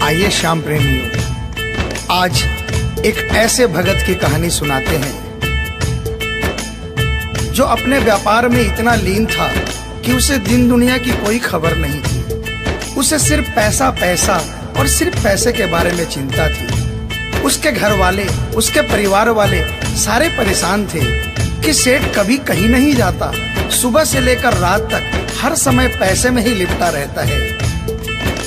आइए श्याम प्रेमियों, आज एक ऐसे भगत की कहानी सुनाते हैं जो अपने व्यापार में इतना लीन था कि उसे दिन दुनिया की कोई खबर नहीं थी। उसे सिर्फ पैसा पैसा और सिर्फ पैसे के बारे में चिंता थी। उसके घर वाले, उसके परिवार वाले सारे परेशान थे कि सेठ कभी कहीं नहीं जाता, सुबह से लेकर रात तक हर समय पैसे में ही लिपटा रहता है।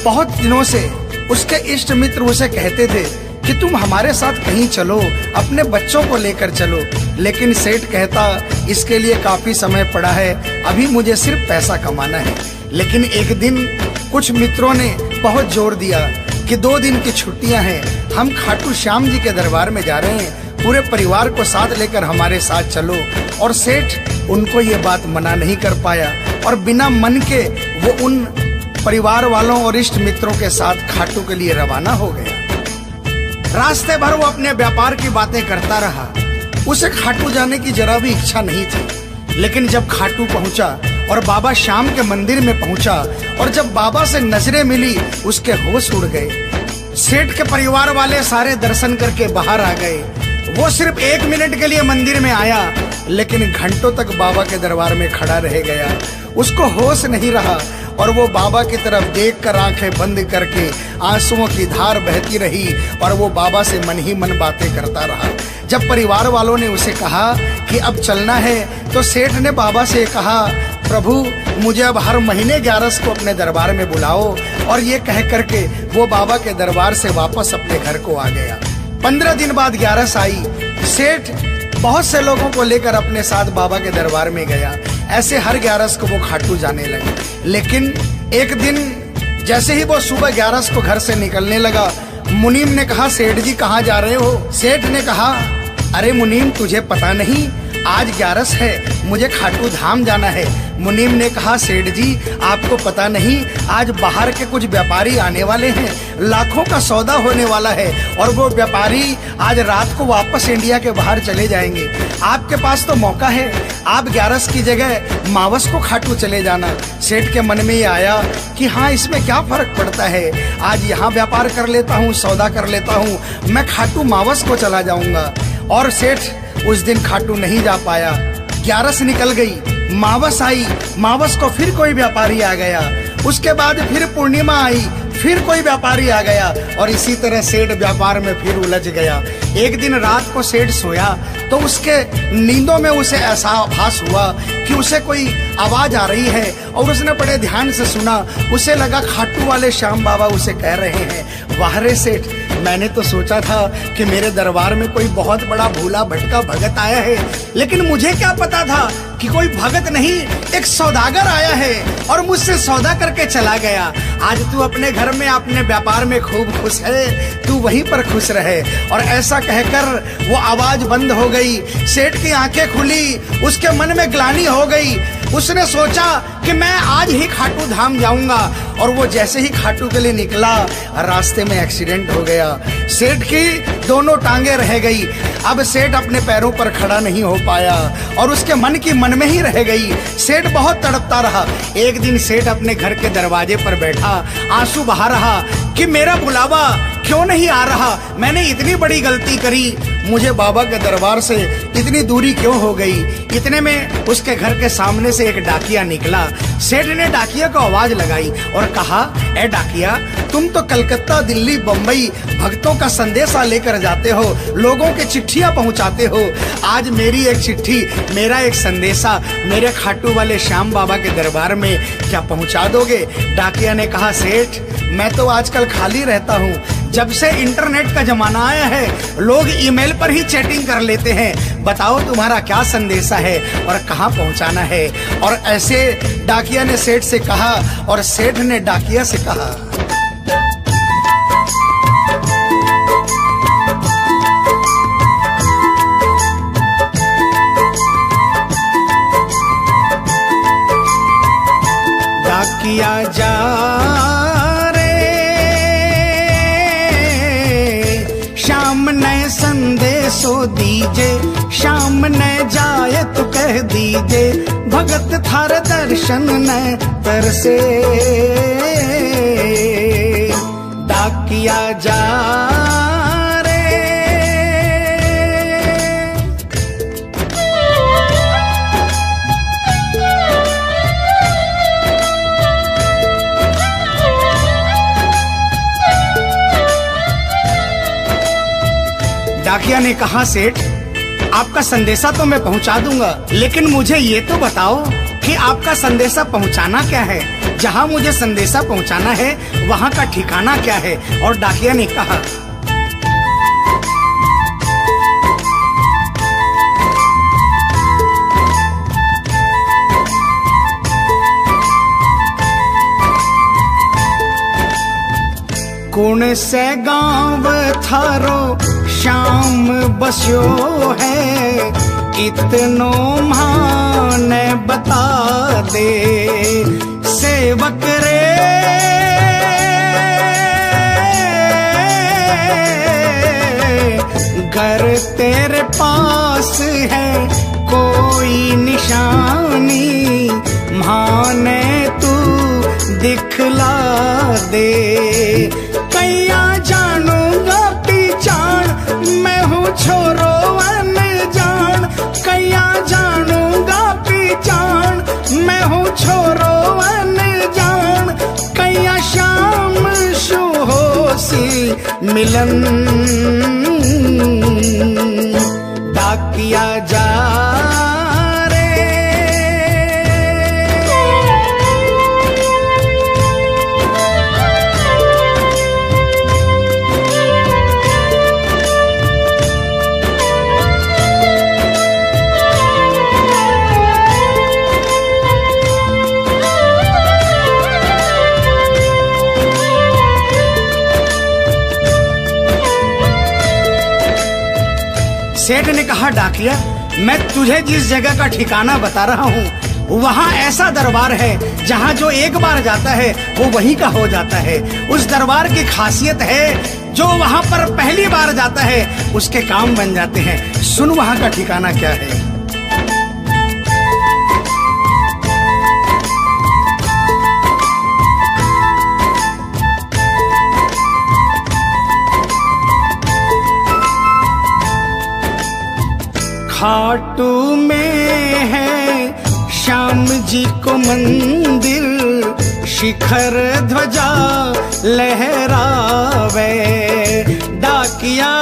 बहुत दिनों से उसके इष्ट मित्र उसे कहते थे कि तुम हमारे साथ कहीं चलो, अपने बच्चों को लेकर चलो, लेकिन सेठ कहता इसके लिए काफी समय पड़ा है, अभी मुझे सिर्फ पैसा कमाना है। लेकिन एक दिन कुछ मित्रों ने बहुत जोर दिया कि 2 दिन की छुट्टियां हैं, हम खाटू श्याम जी के दरबार में जा रहे हैं, पूरे परिवार को साथ लेकर हमारे साथ चलो। और सेठ उनको ये बात मना नहीं कर पाया और बिना मन के वो उन परिवार वालों और इष्ट मित्रों के साथ खाटू के लिए रवाना हो गया। रास्ते भर वो अपने व्यापार की बातें करता रहा। उसे खाटू जाने की जरा भी इच्छा नहीं थी। लेकिन जब खाटू पहुंचा और बाबा श्याम के मंदिर में पहुंचा और जब बाबा से नजरें मिली, उसके होश उड़ गए। सेठ के परिवार वाले सारे दर्शन करके बाहर आ गए। वो सिर्फ 1 मिनट के लिए मंदिर में आया, लेकिन घंटों तक बाबा के दरबार में खड़ा रह गया। उसको होश नहीं रहा और वो बाबा की तरफ देखकर आंखें बंद करके आंसुओं की धार बहती रही और वो बाबा से मन ही मन बातें करता रहा। जब परिवार वालों ने उसे कहा कि अब चलना है, तो सेठ ने बाबा से कहा, प्रभु मुझे अब हर महीने 11 को अपने दरबार में बुलाओ। और ये कह करके वो बाबा के दरबार से वापस अपने घर को आ गया। 15 दिन बाद 11 आई। सेठ बहुत से लोगों को लेकर अपने साथ बाबा के दरबार में गया। ऐसे हर 11 को वो खाटू जाने लगे। लेकिन एक दिन जैसे ही वो सुबह 11 को घर से निकलने लगा, मुनीम ने कहा, सेठ जी कहाँ जा रहे हो? सेठ ने कहा, अरे मुनीम तुझे पता नहीं, आज 11 है, मुझे खाटू धाम जाना है। मुनीम ने कहा, सेठ जी आपको पता नहीं, आज बाहर के कुछ व्यापारी आने वाले हैं, लाखों का सौदा होने वाला है और वो व्यापारी आज रात को वापस इंडिया के बाहर चले जाएंगे। आपके पास तो मौका है, आप 11 की जगह मावस को खाटू चले जाना। सेठ के मन में ये आया कि हाँ, इसमें क्या फर्क पड़ता है, आज यहाँ व्यापार कर लेता हूँ, सौदा कर लेता हूँ, मैं खाटू मावस को चला जाऊंगा। और सेठ उस दिन खाटू नहीं जा पाया। 11 निकल गई, मावस आई, मावस को फिर कोई व्यापारी आ गया। उसके बाद फिर पूर्णिमा आई, फिर कोई व्यापारी आ गया और इसी तरह सेठ व्यापार में फिर उलझ गया। एक दिन रात को सेठ सोया तो उसके नींदों में उसे ऐसा आभास हुआ कि उसे कोई आवाज आ रही है और उसने बड़े ध्यान से सुना। उसे लगा खाटू वाले श्याम बाबा उसे कह रहे हैं, वाह रे सेठ, मैंने तो सोचा था कि मेरे दरबार में कोई बहुत बड़ा भूला भटका भगत आया है, लेकिन मुझे क्या पता था कि कोई भगत नहीं, एक सौदागर आया है और मुझसे सौदा करके चला गया। आज तू अपने घर में, अपने व्यापार में खूब खुश है, तू वहीं पर खुश रहे। और ऐसा कहकर वो आवाज बंद हो गई। सेठ की आंखें खुली, उसके मन में ग्लानि हो गई। उसने सोचा कि मैं आज ही खाटू धाम जाऊंगा और वो जैसे ही खाटू के लिए निकला, रास्ते में एक्सीडेंट हो गया। सेठ की दोनों टांगे रह गई। अब सेठ अपने पैरों पर खड़ा नहीं हो पाया और उसके मन की मन में ही रह गई। सेठ बहुत तड़पता रहा। एक दिन सेठ अपने घर के दरवाजे पर बैठा, आंसू बहा रहा कि मेरा बुलावा क्यों नहीं आ रहा, मैंने इतनी बड़ी गलती करी, मुझे बाबा के दरबार से इतनी दूरी क्यों हो गई। इतने में उसके घर के सामने से एक डाकिया निकला। सेठ ने डाकिया को आवाज लगाई और कहा, ए डाकिया, तुम तो कलकत्ता, दिल्ली, बम्बई भक्तों का संदेशा लेकर जाते हो, लोगों के चिट्ठियां पहुंचाते हो। आज मेरी एक चिट्ठी, मेरा एक संदेशा मेरे खाटू वाले श्याम बाबा के दरबार में क्या पहुंचा दोगे? डाकिया ने कहा, सेठ मैं तो आजकल खाली रहता हूँ, जब से इंटरनेट का जमाना आया है लोग ईमेल पर ही चैटिंग कर लेते हैं, बताओ तुम्हारा क्या संदेशा है और कहाँ पहुँचाना है। और ऐसे डाकिया ने सेठ से कहा और सेठ ने डाकिया से कहा। डाकिया जा संदेशो दीजे, श्याम ने जाए तो कह दीजे, भगत थार दर्शन न तरसे। डाकिया जा रे। डाकिया ने कहा, सेठ आपका संदेशा तो मैं पहुंचा दूंगा, लेकिन मुझे ये तो बताओ कि आपका संदेशा पहुंचाना क्या है, जहां मुझे संदेशा पहुंचाना है वहां का ठिकाना क्या है। और डाकिया ने कहा, कौन से गांव थारो शाम बस्यो है, इतनो माने बता दे सेवक रे। घर तेरे पास है कोई निशानी, माने तू दिखला दे। कैया जानूंगा पहचान, मैं हूँ छोरो अनजान। कैया जानूंगा पहचान, मैं हूँ छोरो अनजान। कैया शाम शु होसी मिलन, डाकिया जा रे। सेठ ने कहा, डाकिया मैं तुझे जिस जगह का ठिकाना बता रहा हूँ वहाँ ऐसा दरबार है जहाँ जो एक बार जाता है वो वहीं का हो जाता है। उस दरबार की खासियत है जो वहाँ पर पहली बार जाता है उसके काम बन जाते हैं। सुन वहाँ का ठिकाना क्या है। खाटू में है श्याम जी को मंदिर, शिखर ध्वजा लहरावे। डाकिया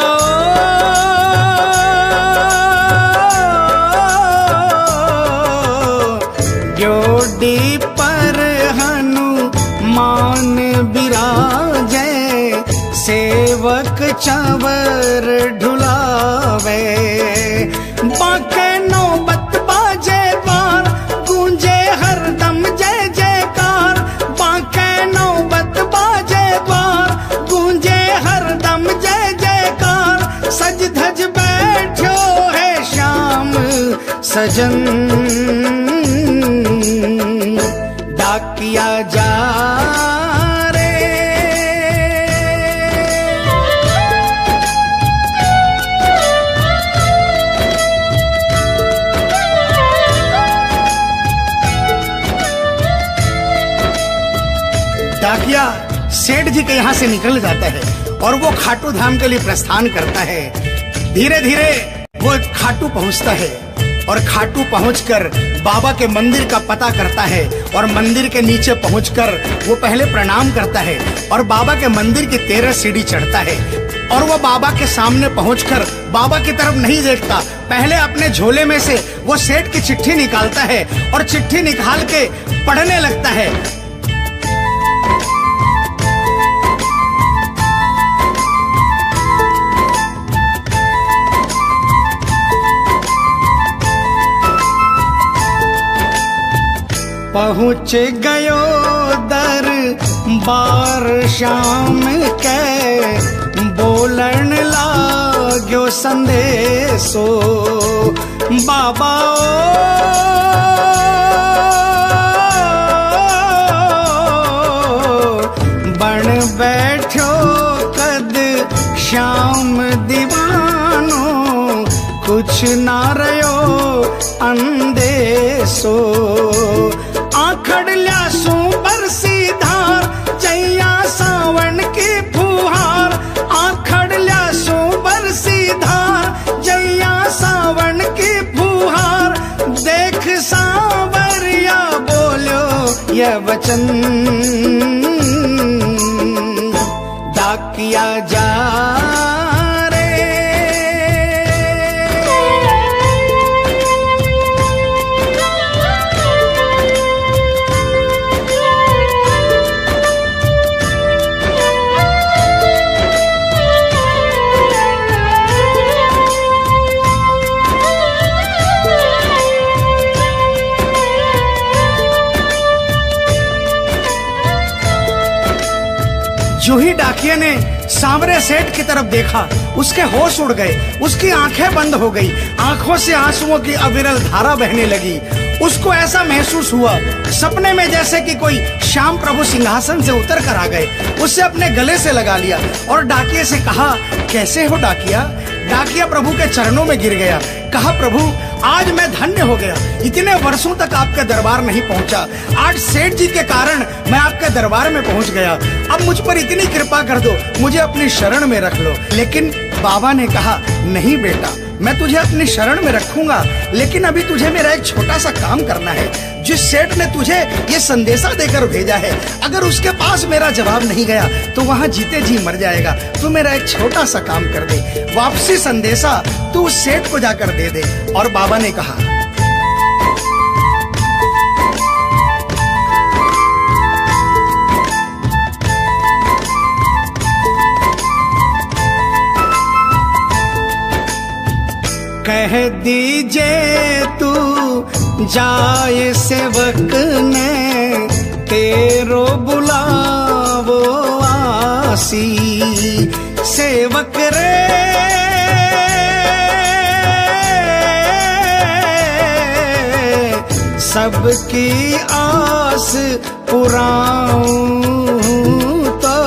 जोड़ी पर हनुमान बिराजे, सेवक चंवर ढुलावे। बाके नौबत बाजे द्वार, गूंजे हरदम जय जयकार। बाके नौबत बाजे द्वार, गूंजे हरदम जय जयकार। सज धज बैठो है श्याम सजन, डाकिया जा रे। डाकिया सेठ जी के यहाँ से निकल जाता है और वो खाटू धाम के लिए प्रस्थान करता है। धीरे धीरे वो खाटू पहुँचता है और खाटू पहुंचकर बाबा के मंदिर का पता करता है और मंदिर के नीचे पहुंचकर वो पहले प्रणाम करता है और बाबा के मंदिर की 13 सीढ़ी चढ़ता है। और वो बाबा के सामने पहुंचकर बाबा की तरफ नहीं देखता, पहले अपने झोले में से वो सेठ की चिट्ठी निकालता है और चिट्ठी निकाल के पढ़ने लगता है। पहुँच गयो दरबार श्याम के, बोलन लाग्यो संदेशो। बाबा बन बैठो कद श्याम दीवानो, कुछ ना रयो अंदेशो। आखड़ ल्यासू बरसी धार, जैया सावन की फुहार। वचन, डाकिया जा रे। जो ही डाकिया ने सांवरे सेठ की तरफ देखा, उसके होश उड़ गए, उसकी आंखें बंद हो गई, आंखों से आंसुओं की अविरल धारा बहने लगी। उसको ऐसा महसूस हुआ सपने में जैसे कि कोई श्याम प्रभु सिंहासन से उतर कर आ गए। उसे अपने गले से लगा लिया और डाकिये से कहा, कैसे हो डाकिया? डाकिया प्रभु के चरणों में गिर गया, कहा, प्रभु आज मैं धन्य हो गया, इतने वर्षों तक आपके दरबार नहीं पहुंचा, आज सेठ जी के कारण मैं आपके दरबार में पहुंच गया। अब मुझ पर इतनी कृपा कर दो, मुझे अपनी शरण में रख लो। लेकिन बाबा ने कहा, नहीं बेटा, मैं तुझे अपनी शरण में रखूंगा, लेकिन अभी तुझे मेरा एक छोटा सा काम करना है। जिस सेठ ने तुझे ये संदेशा देकर भेजा है, अगर उसके पास मेरा जवाब नहीं गया तो वहाँ जीते जी मर जाएगा। तू मेरा एक छोटा सा काम कर दे, वापसी संदेशा तू उस सेठ को जाकर दे दे। और बाबा ने कहा, कह दीजिए तू जाए सेवक ने तेरो बुलावो आसी। सेवक रे सबकी आस पुराऊं तो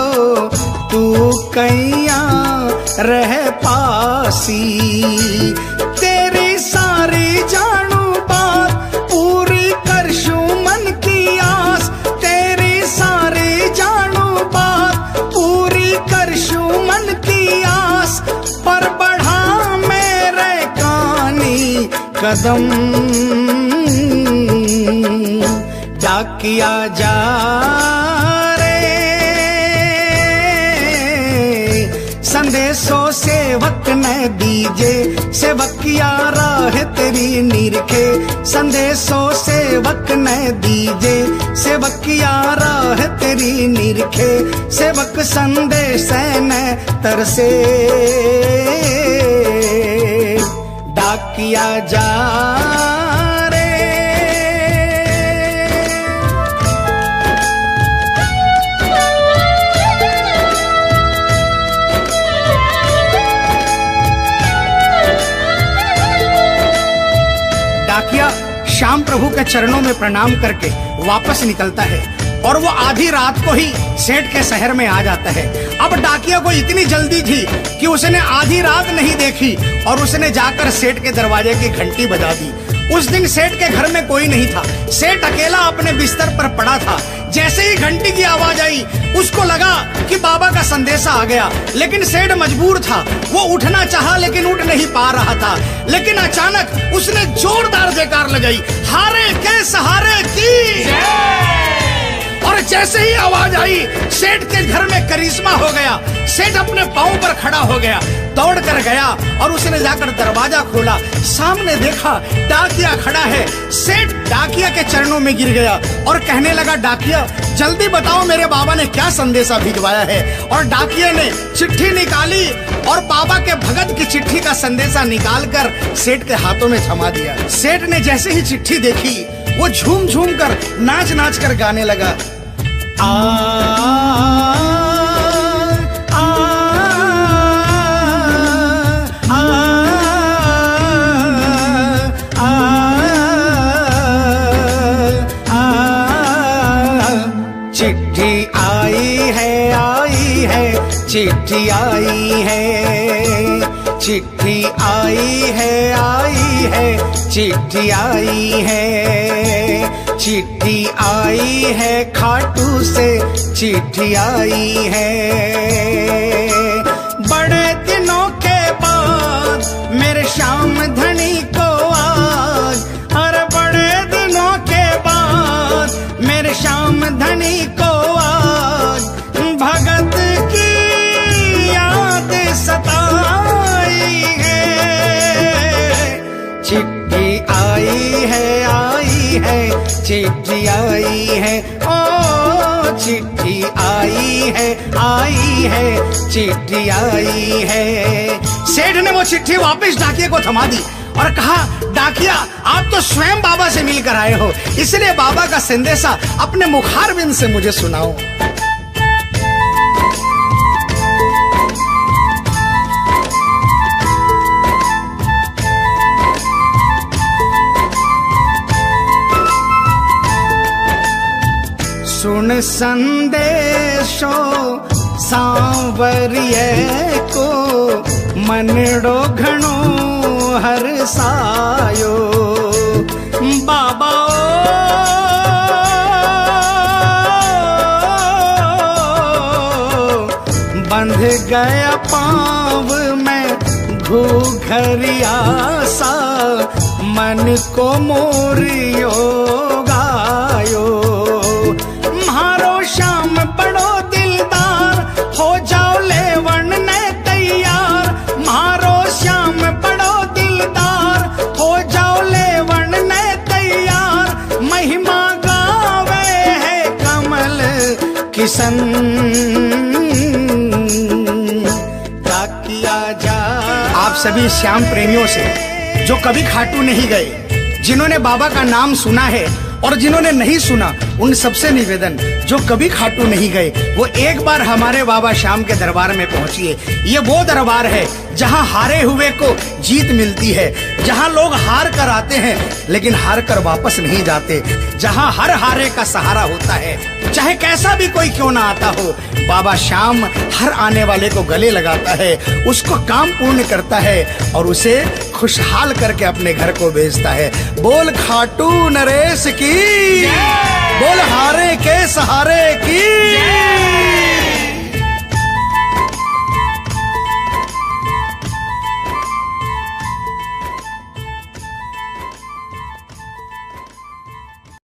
तू कैया रह पासी। तेरी सारी जानू बात पूरी करशू मन की आस, तेरी सारी जानू बात पूरी करशू मन की आस। पर बढ़ा मेरे कानी कदम डाकिया जा रे। संदेशो सेवक ने दीजे, सेवकिया राह तेरी निरखे। संदेशो सेवक ने दीजे, सेवकिया राह तेरी निरखे। सेवक संदेश ने तरसे डाकिया जा रे। डाकिया श्याम प्रभु के चरणों में प्रणाम करके वापस निकलता है और वो आधी रात को ही सेठ के शहर में आ जाता है। अब डाकिया को इतनी जल्दी थी कि उसने आधी रात नहीं देखी और उसने जाकर सेठ के दरवाजे की घंटी बजा दी। उस दिन सेठ के घर में कोई नहीं था, सेठ अकेला अपने बिस्तर पर पड़ा था। जैसे ही घंटी की आवाज आई उसको लगा कि बाबा का संदेशा आ गया, लेकिन सेठ मजबूर था। वो उठना चाहा लेकिन उठ नहीं पा रहा था। लेकिन अचानक उसने जोरदार जयकार लगाई, हारे के सहारे की। और जैसे ही आवाज आई सेठ के घर में करिश्मा हो गया। सेठ अपने पांव पर खड़ा हो गया, दौड़ कर गया और उसने जाकर दरवाजा खोला। सामने देखा डाकिया खड़ा है। सेठ डाकिया के चरणों में गिर गया और कहने लगा, डाकिया जल्दी बताओ मेरे बाबा ने क्या संदेशा भिजवाया है। और डाकिया ने चिट्ठी निकाली और बाबा के भगत की चिट्ठी का संदेशा निकालकर सेठ के हाथों में थमा दिया। सेठ ने जैसे ही चिट्ठी देखी वो झूम झूम कर नाच नाच कर गाने लगा, आ आ आ आ चिट्ठी आई है, चिट्ठी आई है, चिट्ठी आई है, चिट्ठी आई है, चिट्ठी आई है, खाटू से चिट्ठी आई है। बड़े दिनों के बाद मेरे श्याम धनी को आज, अरे बड़े दिनों के बाद मेरे श्याम धनी को आज भगत की याद सताई है। चिट्ठी आई है चिट्ठी आई है, ओ चिट्ठी आई है चिट्ठी आई है। सेठ ने वो चिट्ठी वापस डाकिये को थमा दी और कहा, डाकिया आप तो स्वयं बाबा से मिलकर आए हो, इसलिए बाबा का संदेशा अपने मुखारबिंद से मुझे सुनाओ। सुन संदेशो सांवरिये को मनड़ो घणो हरसायो। बाबा बंध गया पाँव में घूघरिया सा, मन को मोरियो गायो। म्हारो श्याम बड़ो दिलदार, हो जाओ लेवन ने तैयार। म्हारो श्याम बड़ो दिलदार, हो जाओ लेवन ने तैयार। महिमा गावे है कमल किशन, क्या किया जा। आप सभी श्याम प्रेमियों से जो कभी खाटू नहीं गए, जिन्होंने बाबा का नाम सुना है और जिन्होंने नहीं सुना, उन सबसे निवेदन, जो कभी खाटू नहीं गए वो एक बार हमारे बाबा श्याम के दरबार में पहुंचिए। ये वो दरबार है जहां हारे हुए को जीत मिलती है, जहां लोग हार कर आते हैं लेकिन हार कर वापस नहीं जाते, जहां हर हारे का सहारा होता है। चाहे कैसा भी कोई क्यों ना आता हो, बाबा श्याम हर आने वाले को गले लगाता है, उसको काम पूर्ण करता है और उसे खुशहाल करके अपने घर को भेजता है। बोल खाटू नरेश की, बोल हारे के सहारे की।